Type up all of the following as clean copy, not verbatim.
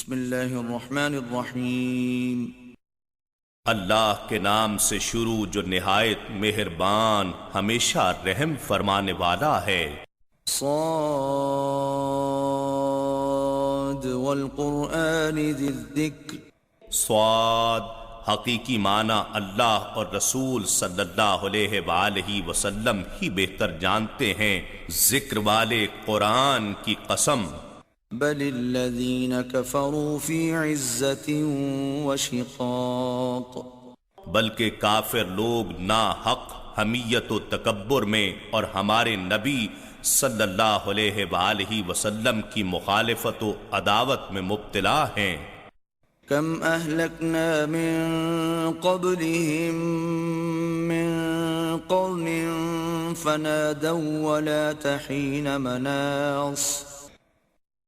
بسم اللہ الرحمن الرحیم۔ اللہ کے نام سے شروع جو نہایت مہربان ہمیشہ رحم فرمانے والا ہے۔ صاد والقرآن ذی الذکر۔ صاد حقیقی معنی اللہ اور رسول صلی اللہ علیہ وآلہ وسلم ہی بہتر جانتے ہیں۔ ذکر والے قرآن کی قسم۔ بل الذین کفروا فی عزت وشقاق۔ بلکہ کافر لوگ ناحق حمیت و تکبر میں اور ہمارے نبی صلی اللہ علیہ وآلہ وسلم کی مخالفت و عداوت میں مبتلا ہیں۔ کم اہلکنا من قبلہم من قرن فنادوا ولا تحین مناص۔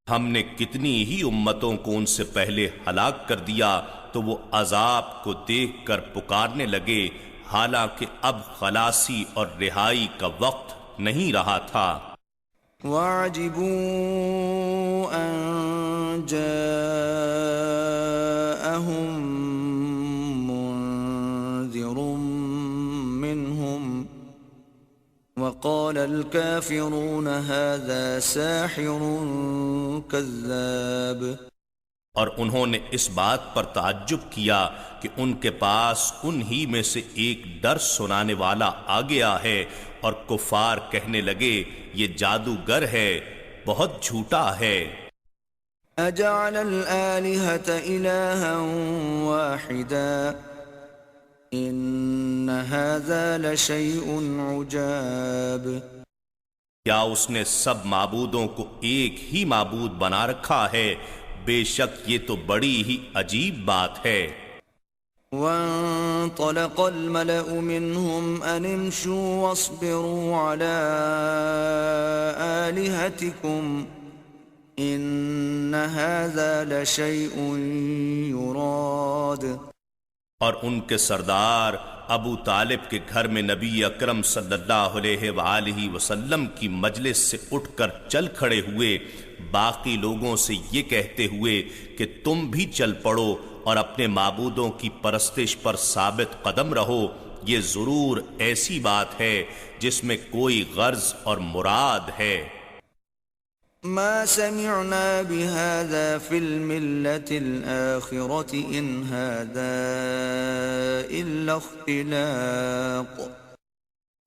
ہم نے کتنی ہی امتوں کو ان سے پہلے ہلاک کر دیا تو وہ عذاب کو دیکھ کر پکارنے لگے، حالانکہ اب خلاصی اور رہائی کا وقت نہیں رہا تھا۔ وَعَجِبُوا أَن جَاءَهُم مُّنذِرٌ مِّنْهُمْ وَقَالَ الْكَافِرُونَ هَذَا سَاحِرٌ كَذَّابٌ۔ اور انہوں نے اس بات پر تعجب کیا کہ ان کے پاس انہی میں سے ایک ڈر سنانے والا آ گیا ہے، اور کفار کہنے لگے یہ جادوگر ہے، بہت جھوٹا ہے۔ أَجَعَلَ الْآلِهَةَ إِلَٰهًا وَاحِدًا إِنَّ هَٰذَا لَشَيْءٌ عُجَابٌ۔ کیا اس نے سب معبودوں کو ایک ہی معبود بنا رکھا ہے؟ بے شک یہ تو بڑی ہی عجیب بات ہے۔ وَانطَلَقَ الْمَلَأُ مِنْهُمْ أَنِ امْشُوا وَاصْبِرُوا عَلَىٰ آلِهَتِكُمْ إِنَّ هَٰذَا لَشَيْءٌ يُرَادُ۔ اور ان کے سردار ابو طالب کے گھر میں نبی اکرم صلی اللہ علیہ وآلہ وسلم کی مجلس سے اٹھ کر چل کھڑے ہوئے، باقی لوگوں سے یہ کہتے ہوئے کہ تم بھی چل پڑو اور اپنے معبودوں کی پرستش پر ثابت قدم رہو، یہ ضرور ایسی بات ہے جس میں کوئی غرض اور مراد ہے۔ ما سمعنا بهذا في الملة الآخرة إن هذا إلا اختلاق۔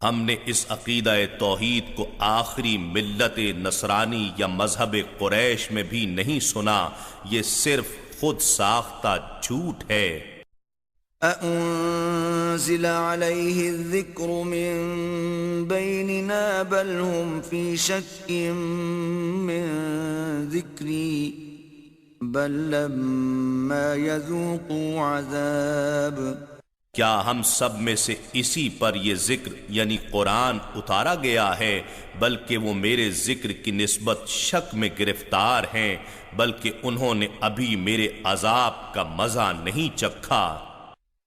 ہم نے اس عقیدہ توحید کو آخری ملت نصرانی یا مذہب قریش میں بھی نہیں سنا، یہ صرف خود ساختہ جھوٹ ہے۔ أأنزل عليه الذكر من بيننا بل هم في شك من ذكري بل لما يذوقوا عذاب۔ کیا ہم سب میں سے اسی پر یہ ذکر یعنی قرآن اتارا گیا ہے؟ بلکہ وہ میرے ذکر کی نسبت شک میں گرفتار ہیں، بلکہ انہوں نے ابھی میرے عذاب کا مزہ نہیں چکھا۔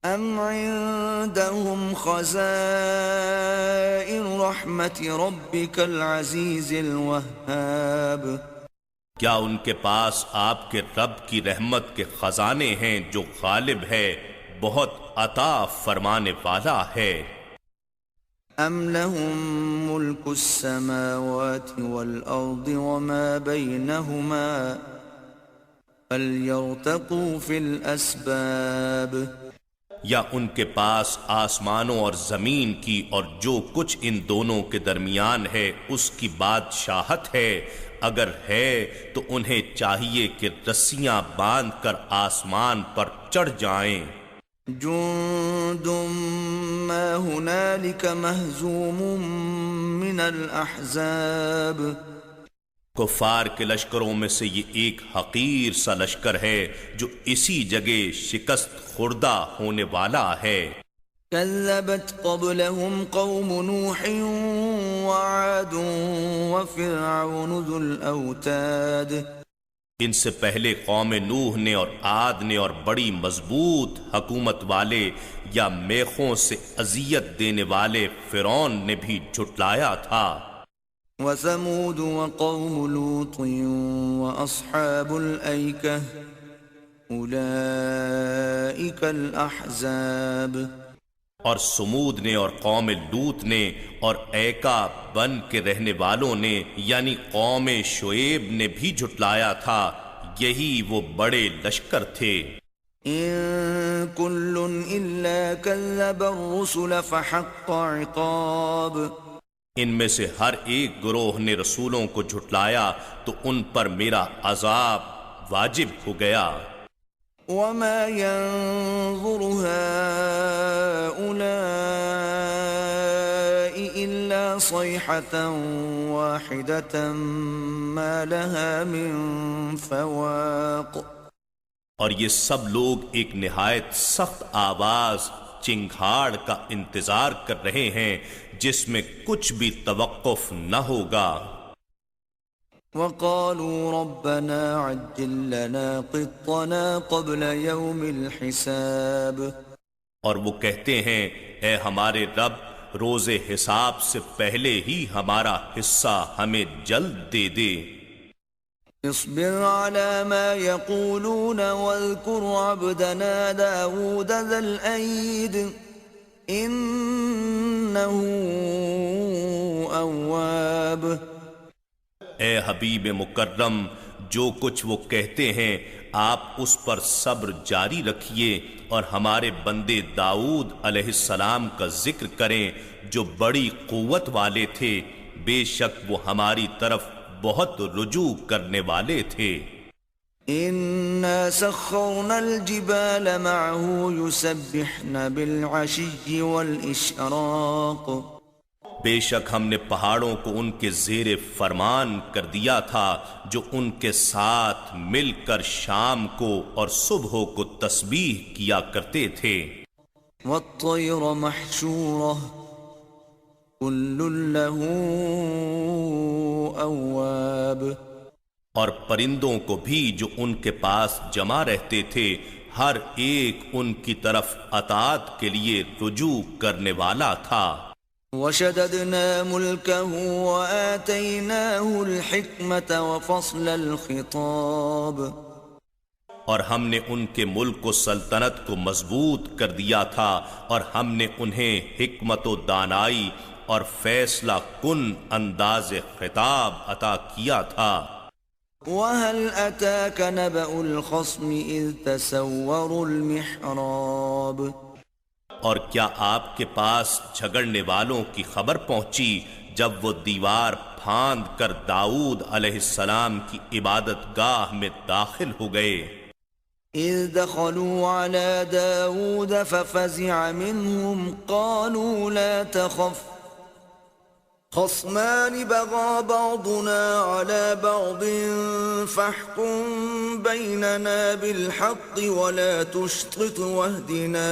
ام عندهم خزائن رحمت ربک العزیز الوہاب۔ کیا ان کے پاس آپ کے رب کی رحمت کے خزانے ہیں جو غالب ہے، بہت عطا فرمانے والا ہے۔ ام لهم ملک السماوات والارض وما بینہما فلیرتقوا فی الاسباب۔ یا ان کے پاس آسمانوں اور زمین کی اور جو کچھ ان دونوں کے درمیان ہے اس کی بادشاہت ہے، اگر ہے تو انہیں چاہیے کہ رسیاں باندھ کر آسمان پر چڑھ جائیں۔ جند ما ہنالک مہزوم من الاحزاب۔ کفار کے لشکروں میں سے یہ ایک حقیر سا لشکر ہے جو اسی جگہ شکست خوردہ ہونے والا ہے۔ كذبت قبلهم قوم نوح وعاد وفرعون ذو الاوتاد۔ ان سے پہلے قوم نوح نے اور عاد نے اور بڑی مضبوط حکومت والے یا میخوں سے اذیت دینے والے فرعون نے بھی جھٹلایا تھا۔ وثمود وقوم لوط وأصحاب الأيكة أولئك الأحزاب اور سمود نے اور قوم لوط نے اور ایکا بن کے رہنے والوں نے یعنی قوم شعیب نے بھی جھٹلایا تھا، یہی وہ بڑے لشکر تھے۔ إن كل إلا كذب الرسل فحق عقاب ان میں سے ہر ایک گروہ نے رسولوں کو جھٹلایا تو ان پر میرا عذاب واجب ہو گیا۔ وما ينظر هؤلاء إلا صيحة واحدة ما لها من فواق اور یہ سب لوگ ایک نہایت سخت آواز چنگھاڑ کا انتظار کر رہے ہیں جس میں کچھ بھی توقف نہ ہوگا۔ وقالوا ربنا عجل لنا قطنا قبل يوم الحساب اور وہ کہتے ہیں اے ہمارے رب روز حساب سے پہلے ہی ہمارا حصہ ہمیں جلد دے دے۔ اصبر على ما يقولون واذكر عبدنا داود ذا الأيد إنه أواب۔ اے حبیب مکرم جو کچھ وہ کہتے ہیں آپ اس پر صبر جاری رکھیے اور ہمارے بندے داؤد علیہ السلام کا ذکر کریں جو بڑی قوت والے تھے، بے شک وہ ہماری طرف بہت رجوع کرنے والے تھے۔ إنا سخرنا الجبال معه يسبحن بالعشي والإشراق بے شک ہم نے پہاڑوں کو ان کے زیر فرمان کر دیا تھا جو ان کے ساتھ مل کر شام کو اور صبح کو تسبیح کیا کرتے تھے۔ والطير محشورة كل له أواب اور پرندوں کو بھی جو ان کے پاس جمع رہتے تھے ہر ایک ان کی طرف اطاعت کے لیے رجوع کرنے والا تھا۔ وشددنا ملكه وآتيناه الحكمة وفصل الخطاب اور ہم نے ان کے ملک و سلطنت کو مضبوط کر دیا تھا اور ہم نے انہیں حکمت و دانائی اور فیصلہ کن انداز خطاب عطا کیا تھا۔ وهل أتاك نبأ الخصم إذ تسوروا المحراب اور کیا آپ کے پاس جھگڑنے والوں کی خبر پہنچی جب وہ دیوار پھاند کر داؤد علیہ السلام کی عبادت گاہ میں داخل ہو گئے۔ إذ دخلوا على داود ففزع منهم قالوا لا تخف خصمان بغى بعضنا على بعض فاحكم بيننا بالحق ولا تشطط واهدنا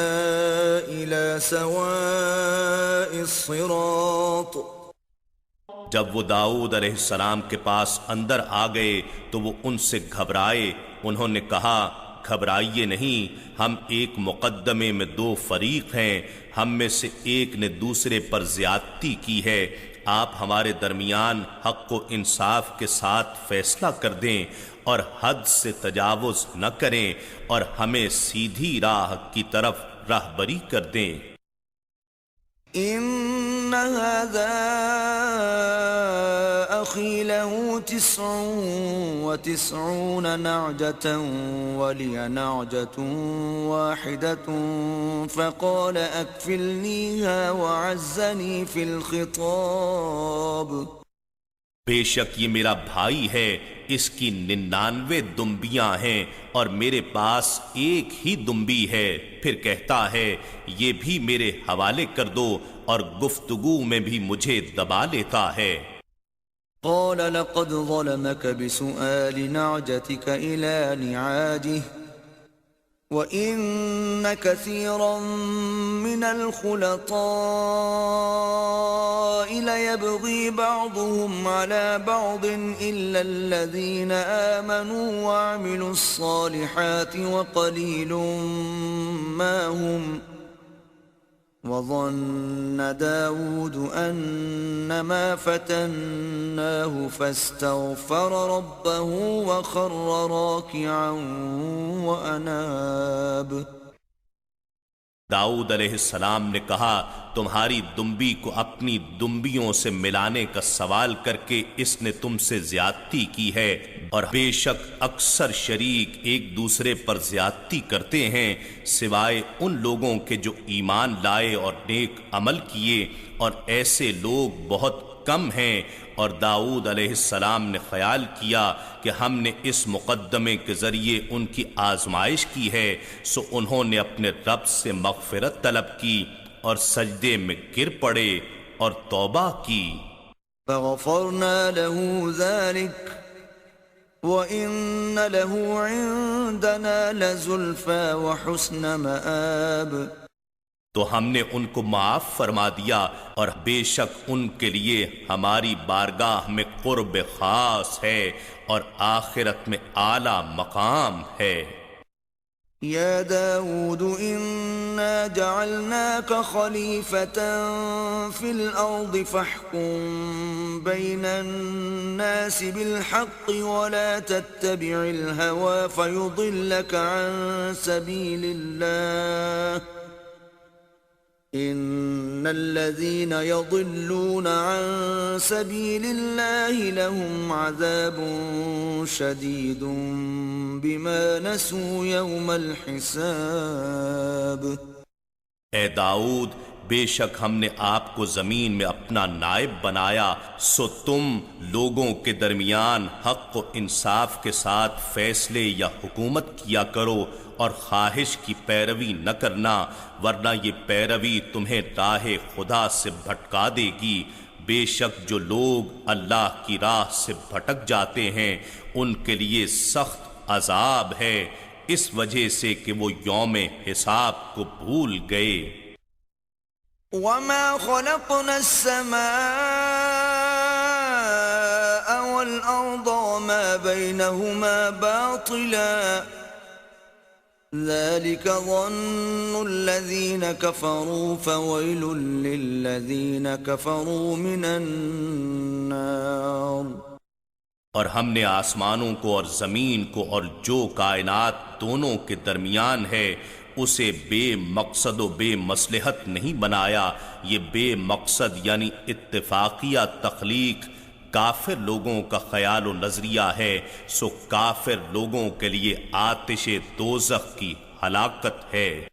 إلى سواء الصراط جب وہ داؤد علیہ السلام کے پاس اندر آ گئے تو وہ ان سے گھبرائے، انہوں نے کہا گھبرائیے نہیں، ہم ایک مقدمے میں دو فریق ہیں، ہم میں سے ایک نے دوسرے پر زیادتی کی ہے، آپ ہمارے درمیان حق و انصاف کے ساتھ فیصلہ کر دیں اور حد سے تجاوز نہ کریں اور ہمیں سیدھی راہ کی طرف راہبری کر دیں۔ إن هذا أخي له 99 نعجة ولي نعجة واحدة فقال أكفلنيها وعزني في الخطاب بے شک یہ میرا بھائی ہے، اس کی 99 دمبیاں ہیں اور میرے پاس ایک ہی دمبی ہے، پھر کہتا ہے یہ بھی میرے حوالے کر دو اور گفتگو میں بھی مجھے دبا لیتا ہے۔ قال لقد ظلمك بسؤال نعجتك إلى نعاجه وَإِنَّ كَثِيرًا مِّنَ الْخُلَطَاءِ لَيَبْغِي بَعْضُهُمْ عَلَى بَعْضٍ إِلَّا الَّذِينَ آمَنُوا وَعَمِلُوا الصَّالِحَاتِ وَقَلِيلٌ مَّا هُمْ وظن داود أنما فتناه فاستغفر ربه وخر راكعا وأناب۔ داؤد علیہ السلام نے کہا، تمہاری دمبی کو اپنی دمبیوں سے ملانے کا سوال کر کے اس نے تم سے زیادتی کی ہے، اور بے شک اکثر شریک ایک دوسرے پر زیادتی کرتے ہیں سوائے ان لوگوں کے جو ایمان لائے اور نیک عمل کیے، اور ایسے لوگ بہت کم ہیں۔ اور داؤد علیہ السلام نے خیال کیا کہ ہم نے اس مقدمے کے ذریعے ان کی آزمائش کی ہے، سو انہوں نے اپنے رب سے مغفرت طلب کی اور سجدے میں گر پڑے اور توبہ کی۔ فغفرنا له ذلك وإن له عندنا لزلفى وحسن مآب۔ تو ہم نے ان کو معاف فرما دیا، اور بے شک ان کے لیے ہماری بارگاہ میں قرب خاص ہے اور آخرت میں اعلی مقام ہے۔ يا داود إنا جعلناك خليفة في الأرض فاحكم بين الناس بالحق ولا تتبع الهوى فيضلك عن سبيل الله إن الذين يضلون عن سبيل الله لهم عذاب شديد بما نسوا يوم الحساب۔ اے داؤد، بے شک ہم نے آپ کو زمین میں اپنا نائب بنایا، سو تم لوگوں کے درمیان حق و انصاف کے ساتھ فیصلے یا حکومت کیا کرو، اور خواہش کی پیروی نہ کرنا، ورنہ یہ پیروی تمہیں راہ خدا سے بھٹکا دے گی۔ بے شک جو لوگ اللہ کی راہ سے بھٹک جاتے ہیں ان کے لیے سخت عذاب ہے، اس وجہ سے کہ وہ یوم حساب کو بھول گئے۔ وما خلقنا السماء والأرض وما بينهما باطلا ذلك ظن الذين كفروا فويل للذين كفروا من النار۔ اور ہم نے آسمانوں کو اور زمین کو اور جو کائنات دونوں کے درمیان ہے اسے بے مقصد و بے مصلحت نہیں بنایا۔ یہ بے مقصد یعنی اتفاقیہ تخلیق کافر لوگوں کا خیال و نظریہ ہے، سو کافر لوگوں کے لیے آتش دوزخ کی ہلاکت ہے۔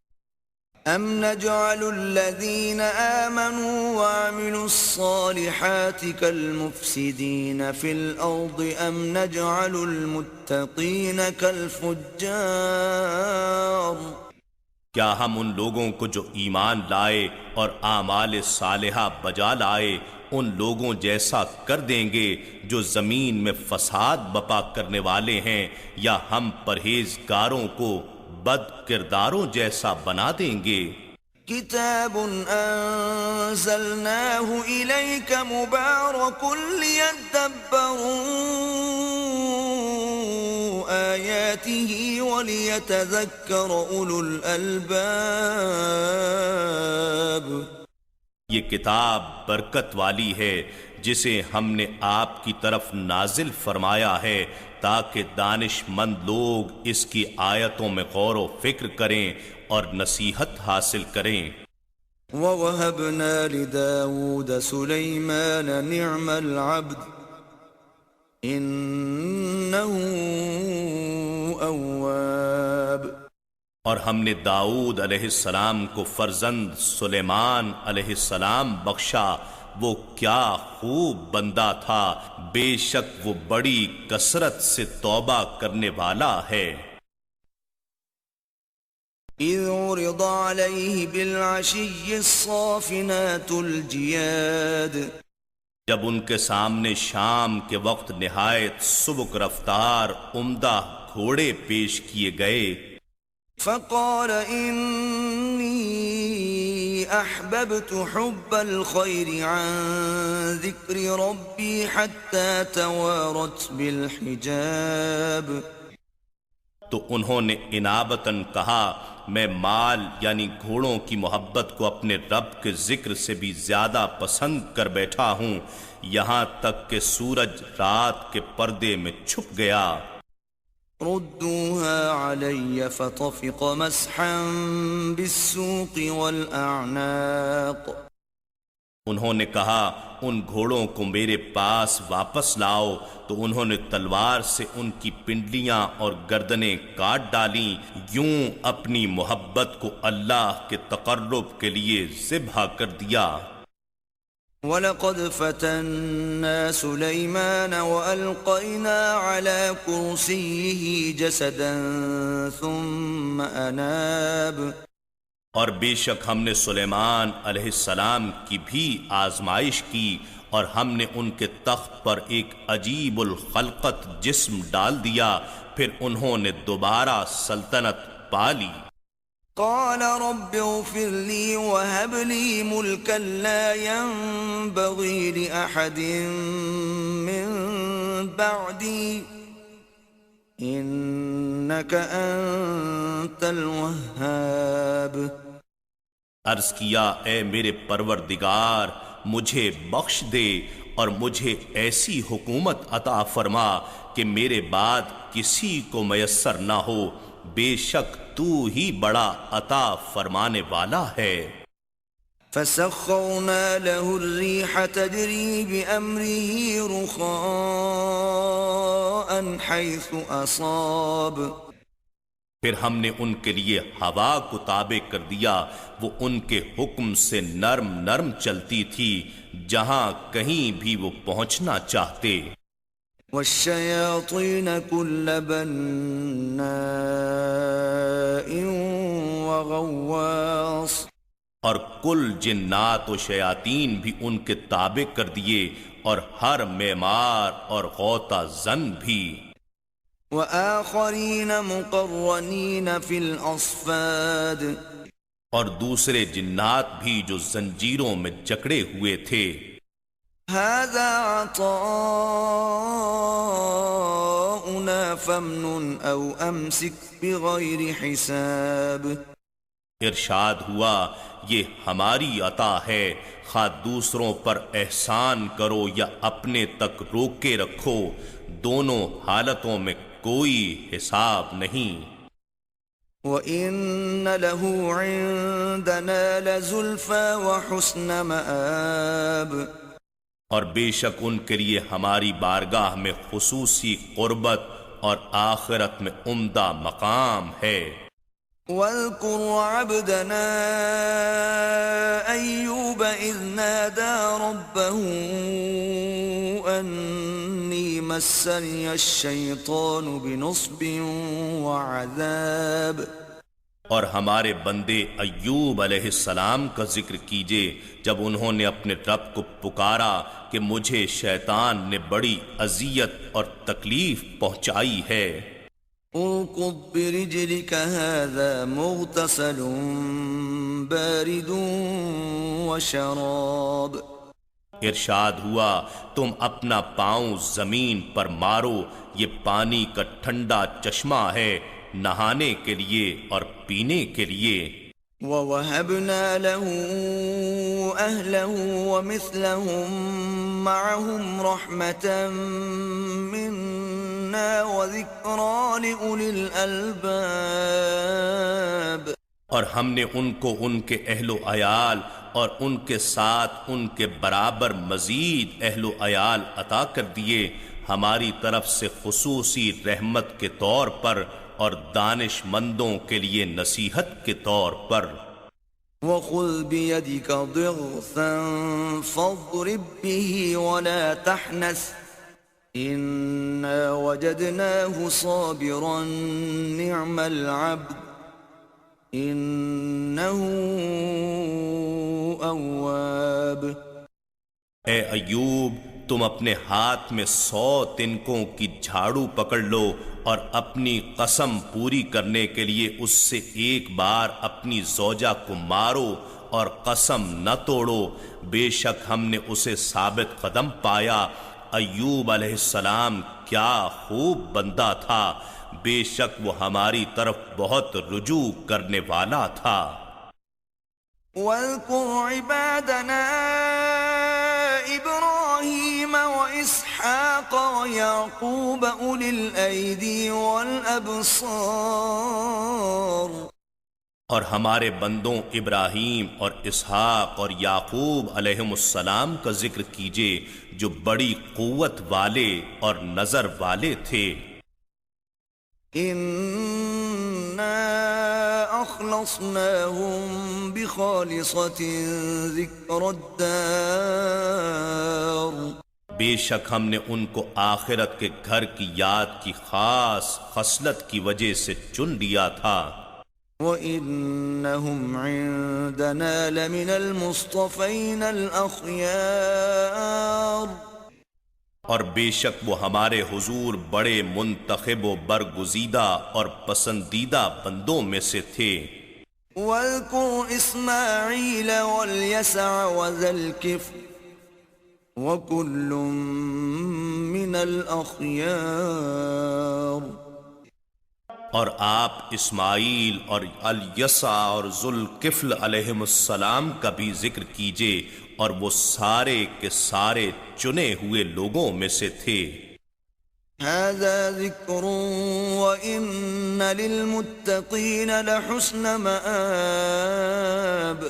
ام نجعل الذین آمنوا وعملوا الصالحات كالمفسدین فی الارض ام نجعل المتقین كالفجار۔ کیا ہم ان لوگوں کو جو ایمان لائے اور اعمال صالحہ بجا لائے ان لوگوں جیسا کر دیں گے جو زمین میں فساد بپا کرنے والے ہیں، یا ہم پرہیزگاروں کو بد کرداروں جیسا بنا دیں گے؟ کتاب انزلناه الیک مبارک لیدبروا آیاته ولیتذکر اولو الالباب۔ یہ کتاب برکت والی ہے جسے ہم نے آپ کی طرف نازل فرمایا ہے تاکہ دانش مند لوگ اس کی آیتوں میں غور و فکر کریں اور نصیحت حاصل کریں۔ وَوَهَبْنَا لِدَاوُودَ سُلَيْمَانَ نِعْمَ الْعَبْدِ إِنَّهُ أَوَّابٌ۔ اور ہم نے داؤد علیہ السلام کو فرزند سلیمان علیہ السلام بخشا، وہ کیا خوب بندہ تھا، بے شک وہ بڑی کثرت سے توبہ کرنے والا ہے۔ اذ عرض علیہ بالعشی الصافنات الجیاد۔ جب ان کے سامنے شام کے وقت نہایت سبک رفتار عمدہ گھوڑے پیش کیے گئے۔ فقال انی احببت حب الخیر عن ذکر ربی حتی توارت بالحجاب۔ تو انہوں نے انابتاً کہا، میں مال یعنی گھوڑوں کی محبت کو اپنے رب کے ذکر سے بھی زیادہ پسند کر بیٹھا ہوں، یہاں تک کہ سورج رات کے پردے میں چھپ گیا۔ ردوها علي فطفق مسحا بالسوق والأعناق۔ انہوں نے کہا ان گھوڑوں کو میرے پاس واپس لاؤ، تو انہوں نے تلوار سے ان کی پنڈلیاں اور گردنیں کاٹ ڈالیں، یوں اپنی محبت کو اللہ کے تقرب کے لیے ذبح کر دیا۔ وَلَقَدْ فَتَنَّا سُلَيْمَانَ وَأَلْقَيْنَا عَلَى كُرْسِيِّهِ جَسَدًا ثُمَّ أَنَابَ۔ اور بے شک ہم نے سلیمان علیہ السلام کی بھی آزمائش کی، اور ہم نے ان کے تخت پر ایک عجیب الخلقت جسم ڈال دیا، پھر انہوں نے دوبارہ سلطنت پا لی۔ قال رب اغفر لي وهب لي ملكا لا ينبغي لأحد من بعدي إنك أنت الوهاب۔ عرض کیا اے میرے پروردگار مجھے بخش دے اور مجھے ایسی حکومت عطا فرما کہ میرے بعد کسی کو میسر نہ ہو، بے شک تو ہی بڑا عطا فرمانے والا ہے۔ فسخرنا له الريح تجري بأمره رخاء حيث أصاب۔ پھر ہم نے ان کے لیے ہوا کو تابع کر دیا، وہ ان کے حکم سے نرم نرم چلتی تھی جہاں کہیں بھی وہ پہنچنا چاہتے۔ والشياطين كل بناء وغواص۔ اور کل جنات و شیاطین بھی ان کے تابع کر دیے، اور ہر معمار اور غوطہ زن بھی۔ وآخرين مقرنين في الأصفاد۔ اور دوسرے جنات بھی جو زنجیروں میں جکڑے ہوئے تھے۔ هذا عطاؤنا فامنن أو أمسك بغير حساب۔ ارشاد ہوا یہ ہماری عطا ہے، خواہ دوسروں پر احسان کرو یا اپنے تک روکے رکھو، دونوں حالتوں میں کوئی حساب نہیں۔ وَإِنَّ لَهُ عِندَنَا لَزُلْفَىٰ وَحُسْنَ مَآبٍ۔ اور بے شک ان کے لیے ہماری بارگاہ میں خصوصی قربت اور آخرت میں عمدہ مقام ہے۔ وَاذْكُرْ عَبْدَنَا أَيُّوبَ إِذْ نَادَىٰ رَبَّهُ أَنِّي مَسَّنِيَ الشَّيْطَانُ بِنُصْبٍ وَعَذَابٍ۔ اور ہمارے بندے ایوب علیہ السلام کا ذکر کیجئے جب انہوں نے اپنے رب کو پکارا کہ مجھے شیطان نے بڑی اذیت اور تکلیف پہنچائی ہے۔ اركض برجلك هذا مغتسل بارد وشراب۔ ارشاد ہوا تم اپنا پاؤں زمین پر مارو، یہ پانی کا ٹھنڈا چشمہ ہے، نہانے کے لیے اور پینے کے لیے۔ وَوَهَبْنَا لَهُ أَهْلَهُ وَمِثْلَهُمْ مَعَهُمْ رَحْمَةً مِنَّا وَذِكْرَىٰ لِأُولِي الْأَلْبَابِ۔ اور ہم نے ان کو ان کے اہل و عیال اور ان کے ساتھ ان کے برابر مزید اہل و عیال عطا کر دیے، ہماری طرف سے خصوصی رحمت کے طور پر اور دانش مندوں کے لیے نصیحت کے طور پر۔ وَخُذْ بِيَدِكَ ضِغْثًا فَاضْرِب بِّهِ وَلَا تَحْنَثْ إِنَّا وَجَدْنَاهُ صَابِرًا نِعْمَ الْعَبْدُ إِنَّهُ أَوَّابٌ۔ اے ایوب تم اپنے ہاتھ میں 100 تنکوں کی جھاڑو پکڑ لو اور اپنی قسم پوری کرنے کے لیے اس سے ایک بار اپنی زوجہ کو مارو اور قسم نہ توڑو، بے شک ہم نے اسے ثابت قدم پایا۔ ایوب علیہ السلام کیا خوب بندہ تھا، بے شک وہ ہماری طرف بہت رجوع کرنے والا تھا۔ واذكر عبادنا إبراهيم وإسحاق ويعقوب أولي الأيدي والأبصار، اور ہمارے بندوں ابراہیم اور اسحاق اور یعقوب علیہم السلام کا ذکر کیجئے جو بڑی قوت والے اور نظر والے تھے۔ إنا أخلصناهم بخالصة ذكر الدار، بے شک ہم نے ان کو آخرت کے گھر کی یاد کی خاص خصلت کی وجہ سے چن لیا تھا۔ وَإِنَّهُمْ عِندَنَا لَمِنَ الْمُصْطَفَيْنَ الْأَخْيَارِ، اور بے شک وہ ہمارے حضور بڑے منتخب و برگزیدہ اور پسندیدہ بندوں میں سے تھے۔ وَاذْكُرْ إِسْمَاعِيلَ وَالْيَسَعَ وَذَا الْكِفْلِ وَكُلٌّ مِّنَ الْأَخْيَارِ، اور آپ اسماعیل اور الیسع اور ذوالکفل علیہم السلام کا بھی ذکر کیجئے، اور وہ سارے کے سارے چنے ہوئے لوگوں میں سے تھے۔ هذا ذکر وَإِنَّ لِلْمُتَّقِينَ لَحُسْنَ مَآب،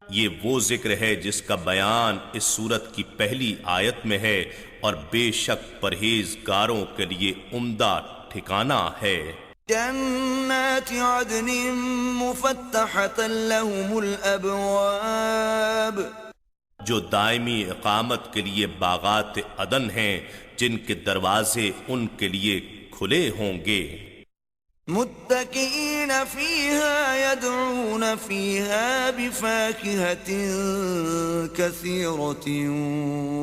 یہ وہ ذکر ہے جس کا بیان اس سورت کی پہلی آیت میں ہے، اور بے شک پرہیزگاروں کے لیے عمدہ ٹھکانہ ہے۔ جنات عدن مفتحة لهم الابواب، جو دائمی اقامت کے لیے باغات عدن ہیں جن کے دروازے ان کے لیے کھلے ہوں گے۔ متكئين فيها يدعون فيها بفاكهة كثيرة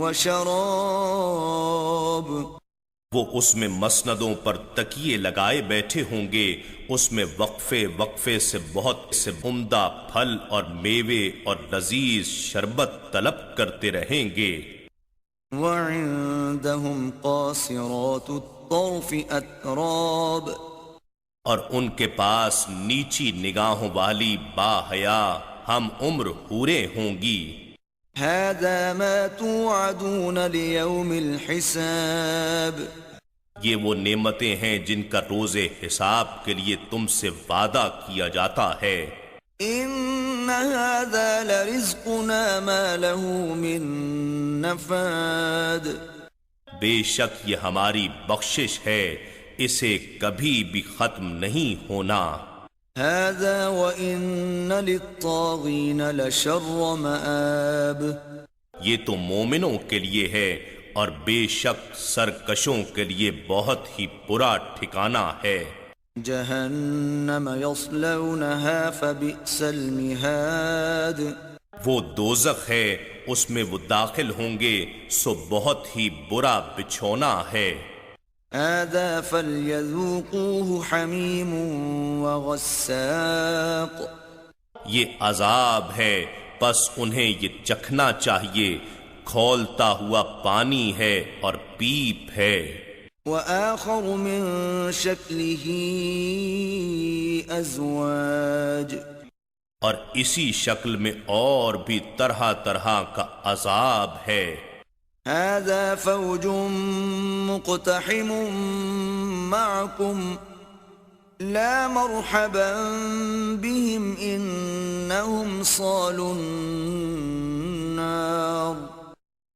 وشراب، وہ اس میں مسندوں پر تکیے لگائے بیٹھے ہوں گے، اس میں وقفے وقفے سے بہت سے عمدہ پھل اور میوے اور لذیذ شربت طلب کرتے رہیں گے۔ وعندهم قاصرات الطرف اتراب، اور ان کے پاس نیچی نگاہوں والی با حیا ہم عمر حوریں ہوں گی۔ هذا ما توعدون ليوم الحساب، یہ وہ نعمتیں ہیں جن کا روز حساب کے لیے تم سے وعدہ کیا جاتا ہے۔ ان هذا لرزقنا ما له من نفاد، بے شک یہ ہماری بخشش ہے، اسے کبھی بھی ختم نہیں ہونا۔ هذا وَإِنَّ لِلطَّاغِينَ لَشَرَّ مَآب، یہ تو مومنوں کے لیے ہے، اور بے شک سرکشوں کے لیے بہت ہی برا ٹھکانہ ہے۔ جہنم یصلونها فبئس المہاد، وہ دوزخ ہے، اس میں وہ داخل ہوں گے، سو بہت ہی برا بچھونا ہے۔ هذا فليذوقوه حمیم وغساق، یہ عذاب ہے، پس انہیں یہ چکھنا چاہیے، کھولتا ہوا پانی ہے اور پیپ ہے۔ وآخر من شکلہ ازواج، اور اسی شکل میں اور بھی طرح طرح کا عذاب ہے۔ هذا فوج مقتحم معكم لا مرحبا بهم انهم صالوا النار،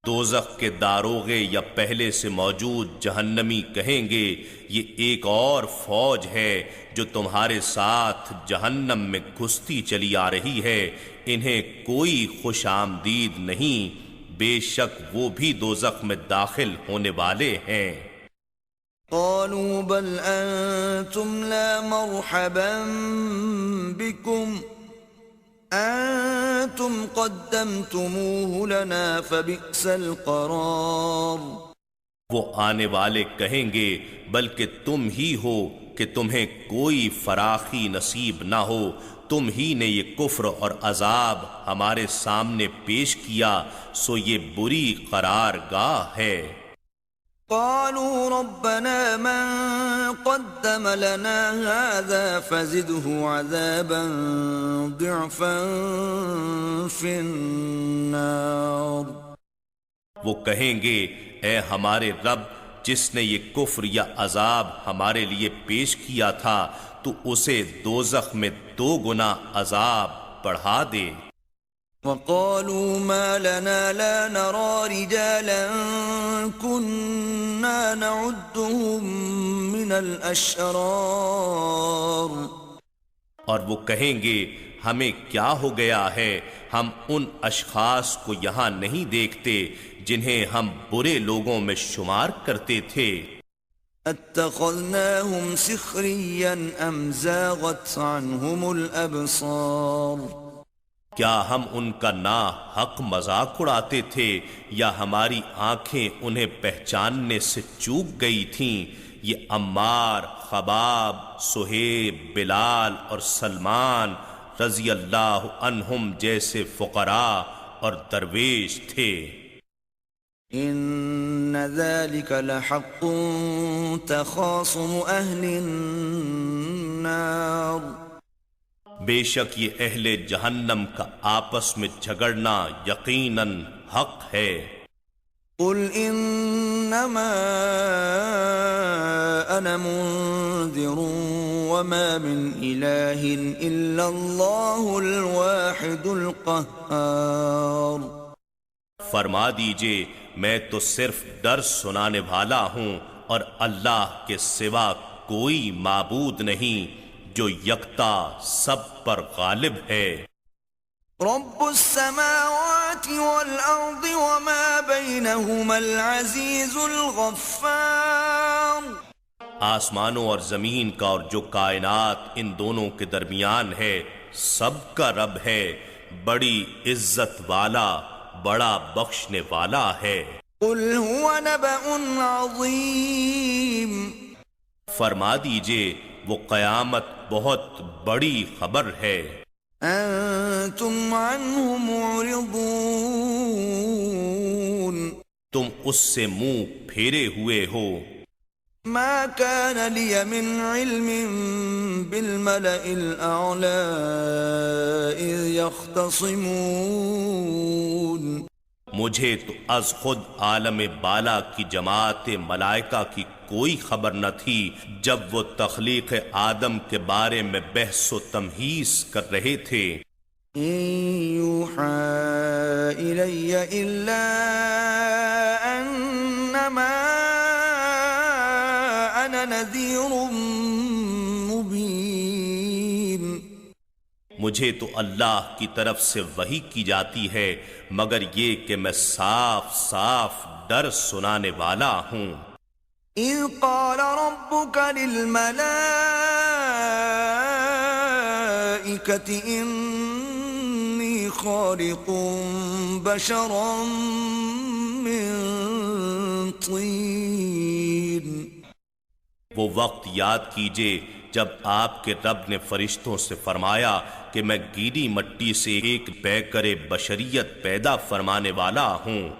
دوزخ کے داروغے یا پہلے سے موجود جہنمی کہیں گے، یہ ایک اور فوج ہے جو تمہارے ساتھ جہنم میں گھستی چلی آ رہی ہے، انہیں کوئی خوش آمدید نہیں، بے شک وہ بھی دوزخ میں داخل ہونے والے ہیں۔ قالوا بل انتم لا مرحبا بكم انتم قدمتموه لنا فبئس القرار، وہ آنے والے کہیں گے بلکہ تم ہی ہو کہ تمہیں کوئی فراخی نصیب نہ ہو، تم ہی نے یہ کفر اور عذاب ہمارے سامنے پیش کیا، سو یہ بری قرار گاہ ہے۔ قالوا ربنا من قدم لنا هذا فزده عذابا ضعفا في النار۔ وہ کہیں گے اے ہمارے رب، جس نے یہ کفر یا عذاب ہمارے لیے پیش کیا تھا تو اسے دوزخ میں 2 گنا عذاب بڑھا دے۔ وقالوا ما لنا لا نرى رجالا كنا نعدهم من الأشرار۔ اور وہ کہیں گے ہمیں کیا ہو گیا ہے، ہم ان اشخاص کو یہاں نہیں دیکھتے جنہیں ہم برے لوگوں میں شمار کرتے تھے۔ اتخذناهم سخريا ام زاغت عنهم الابصار۔ کیا ہم ان کا ناحق مذاق اڑاتے تھے یا ہماری آنکھیں انہیں پہچاننے سے چوک گئی تھیں؟ یہ عمار، خباب، سہیب، بلال اور سلمان رضی اللہ عنہم جیسے فقراء اور درویش تھے۔ ان ذلك لحق تخاصم اہل النار۔ بے شک یہ اہل جہنم کا آپس میں جھگڑنا یقیناً حق ہے۔ قل انما انا منذر وما من الہ الا اللہ الواحد القہار۔ فرما دیجئے میں تو صرف ڈر سنانے والا ہوں اور اللہ کے سوا کوئی معبود نہیں جو یکتا سب پر غالب ہے۔ رب السماوات والارض وما بینہما العزیز الغفار۔ آسمانوں اور زمین کا اور جو کائنات ان دونوں کے درمیان ہے سب کا رب ہے، بڑی عزت والا، بڑا بخشنے والا ہے۔ قل هو نبأ عظیم۔ فرما دیجئے وہ قیامت بہت بڑی خبر ہے۔ انتم عنہ معرضون۔ تم اس سے منہ پھیرے ہوئے ہو۔ ما كان لي من علم بالملأ الأعلى إذ يختصمون۔ مجھے تو از خود عالم بالا کی جماعت ملائکہ کی کوئی خبر نہ تھی جب وہ تخلیق آدم کے بارے میں بحث و تمہیز کر رہے تھے۔ إن يوحى إلي إلا أنما أنا نذير مبين۔ مجھے تو اللہ کی طرف سے وحی کی جاتی ہے مگر یہ کہ میں صاف صاف ڈر سنانے والا ہوں۔ إذ قال ربك للملائكة إني خالق بشرا من طين۔ وہ وقت یاد کیجئے جب آپ کے رب نے فرشتوں سے فرمایا کہ میں گیلی مٹی سے ایک پیکر بشریت پیدا فرمانے والا ہوں۔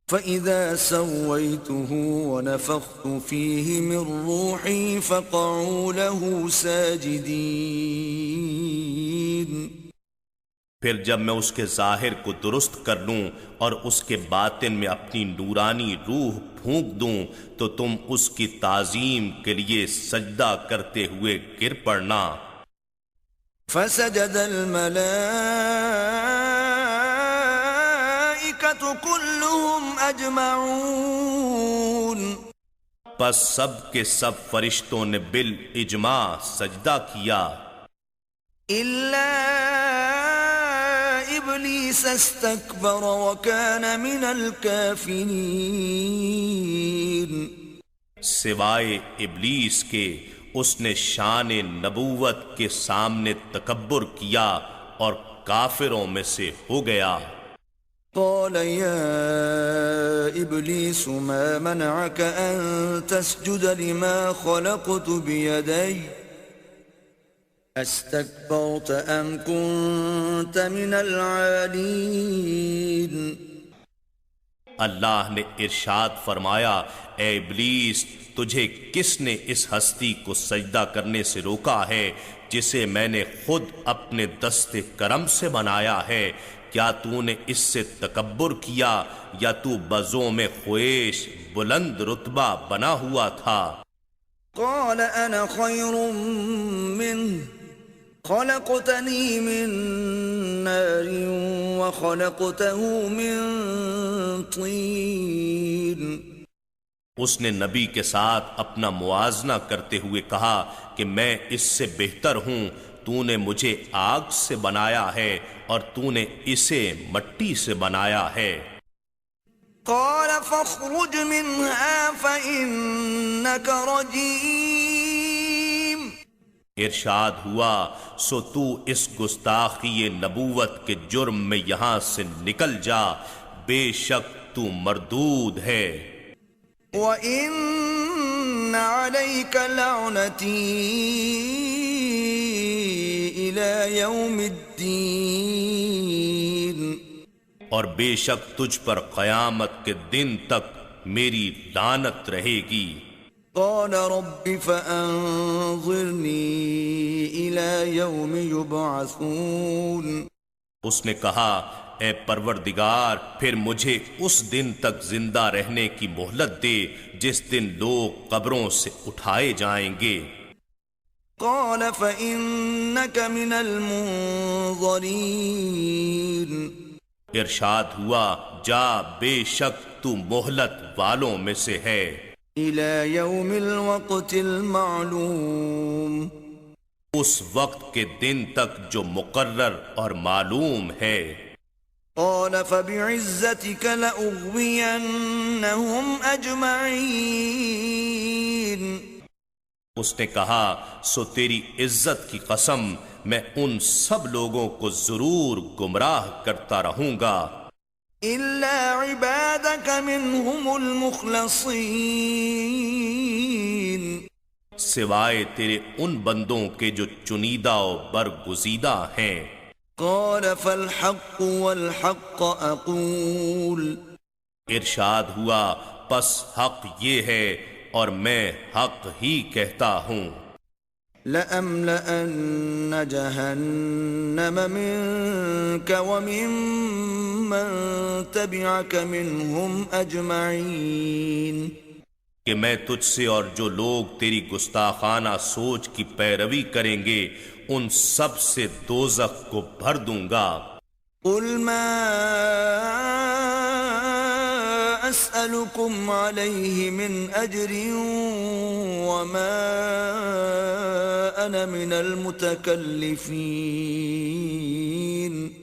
فَإِذَا سَوَّيْتُهُ وَنَفَخْتُ فِيهِ مِن رُّوحِي فَقَعُوا لَهُ سَاجِدِينَ۔ پھر جب میں اس کے ظاہر کو درست کر لوں اور اس کے باطن میں اپنی نورانی روح پھونک دوں تو تم اس کی تعظیم کے لیے سجدہ کرتے ہوئے گر پڑنا۔ فَسَجَدَ الْمَلَائِكَةُ كُلُّهُمْ أَجْمَعُونَ۔ پس سب کے سب فرشتوں نے بالاجماع سجدہ کیا إِلَّا إِبْلِيسَ اسْتَكْبَرَ وَكَانَ مِنَ الْكَافِرِينَ۔ سوائے ابلیس کے اس نے شان نبوت کے سامنے تکبر کیا اور کافروں میں سے ہو گیا۔ قال يا إبليس ما منعك أن تسجد لما خلقت بيدي استكبرت أم كنت من العالين۔ اللہ نے ارشاد فرمایا، اے ابلیس، تجھے کس نے اس ہستی کو سجدہ کرنے سے روکا ہے جسے میں نے خود اپنے دست کرم سے بنایا ہے؟ کیا تو نے اس سے تکبر کیا یا تو بزوں میں خویش بلند رتبہ بنا ہوا تھا؟ قال أنا خير منه خلقتني من نار وخلقته من طين۔ اس نے نبی کے ساتھ اپنا موازنہ کرتے ہوئے کہا کہ میں اس سے بہتر ہوں، تو نے مجھے آگ سے بنایا ہے اور تو نے اسے مٹی سے بنایا ہے۔ قال فاخرج منها فإنك رجيم۔ ارشاد ہوا، سو تو اس گستاخی نبوت کے جرم میں یہاں سے نکل جا، بے شک تو مردود ہے۔ وَإِنَّ عَلَيْكَ لَعْنَتِي إِلَى يَوْمِ الدِّينِ۔ اور بے شک تجھ پر قیامت کے دن تک میری لعنت رہے گی۔ قال رب فأنظرني إلى يوم يبعثون۔ اس نے کہا، اے پروردگار، پھر مجھے اس دن تک زندہ رہنے کی مہلت دے جس دن لوگ قبروں سے اٹھائے جائیں گے۔ قال فإنك من المنظرين۔ ارشاد ہوا، جا، بے شک تو مہلت والوں میں سے ہے۔ إلى يوم الوقت المعلوم۔ اس وقت کے دن تک جو مقرر اور معلوم ہے۔ قال فبعزتك لأغوينهم أجمعين۔ اس نے کہا، سو تیری عزت کی قسم، میں ان سب لوگوں کو ضرور گمراہ کرتا رہوں گا، إلا عبادك منهم المخلصين۔ سوائے تیرے ان بندوں کے جو چنیدہ و برگزیدہ ہیں۔ قال فالحق والحق أقول۔ ارشاد ہوا، پس حق یہ ہے اور میں حق ہی کہتا ہوں۔ لأملأن جهنم منك وممن تبعك منهم أجمعين۔ کہ میں تجھ سے اور جو لوگ تیری گستاخانہ سوچ کی پیروی کریں گے ان سب سے دوزخ کو بھر دوں گا۔ قل ما أسألكم عليه من أجر وما أنا من المتكلفين۔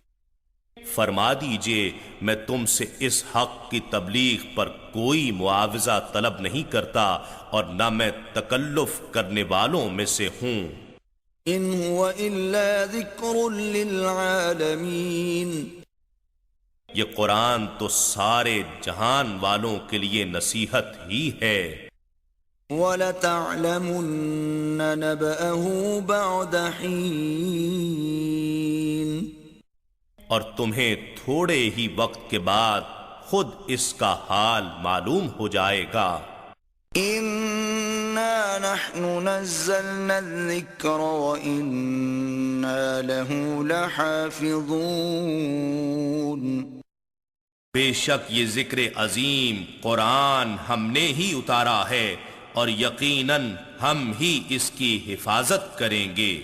فرما دیجئے، میں تم سے اس حق کی تبلیغ پر کوئی معاوضہ طلب نہیں کرتا اور نہ میں تکلف کرنے والوں میں سے ہوں۔ إن هو إلا ذكر للعالمين۔ یہ قرآن تو سارے جہان والوں کے لیے نصیحت ہی ہے۔ وَلَتَعْلَمُنَّ نَبَأَهُ بَعْدَ حِينٍ۔ اور تمہیں تھوڑے ہی وقت کے بعد خود اس کا حال معلوم ہو جائے گا۔ إِنَّا نَحْنُ نَزَّلْنَا الذِّكْرَ وَإِنَّا لَهُ لَحَافِظُونَ۔ بے شک یہ ذکر عظیم قرآن ہم نے ہی اتارا ہے اور یقیناً ہم ہی اس کی حفاظت کریں گے۔